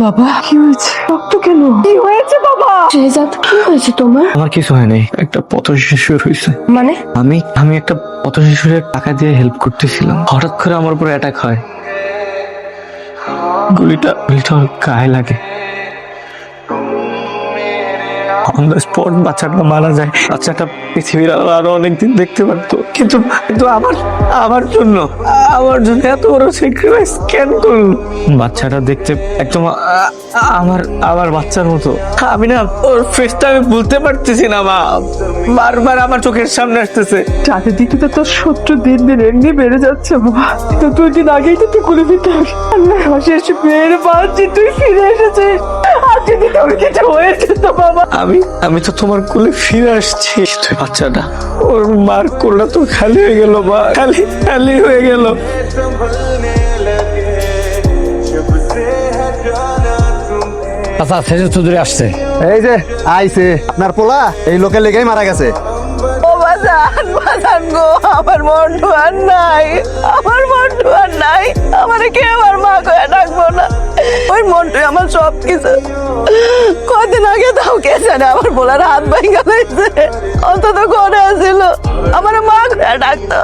বাবা কি হয়েছে? রক্ত কেন? কি হয়েছে বাবা? শেহজাদ কি হয়েছে তোমার? আমার কিছু হয় নাই, একটা পথ শিশুর হয়েছে। মানে আমি একটা পথ শিশুরের টাকা দিয়ে হেল্প করতেছিলাম, হঠাৎ করে আমার উপর অ্যাটাক হয়। গুলিটা ওর গায়ে লাগে। অন দ্য স্পট বাচ্চাটা মারা যায়। বাচ্চাটা পৃথিবীর আরো অনেকদিন দেখতে পারতো, কিন্তু কিন্তু আমার জন্য এত বড় স্যাক্রিফাইস কেন করলো? বাচ্চাটা দেখতে একদম আমার বাচ্চার মতো। আমি না ওর ফেসটা আমি ভুলতে পারতেছি না মা, বারবার আমার চোখের সামনে আসতেছে। চারিদিকে তো তোর শত্রু দিন দিন এমনি বেড়ে যাচ্ছে বাবা। তো 2 দিন আগেই তো তুই গুলি দিতে আল্লাহ শেষ মেয়ের বাচ্চি তুই ফিরে এসেছিস। আর যদি তোর কিছু হয়েছে তো বাবা। আমি তো তোমার কোলে ফিরে আসছি। তুই বাচ্চাটা, ওর মার কোলটা তো খালি হয়ে গেল মা, খালি হয়ে গেল। আচ্ছা সেজে চৌধুরী আসছে। এই যে আইছে আপনার পোলা, এই লোকের লেগেই মারা গেছে। ও বাজান গো, আমার মন্টু আর নাই, আমার কেউ আর মা কয়ে ডাকবো না। ওই মন্টু আমার সব কিছু। কদিন আগে তাও কে জানে আমার বলার হাত ভাঙা হয়েছে, অন্তত ঘরে আসছিল আমার মা কয়ে ডাকতো।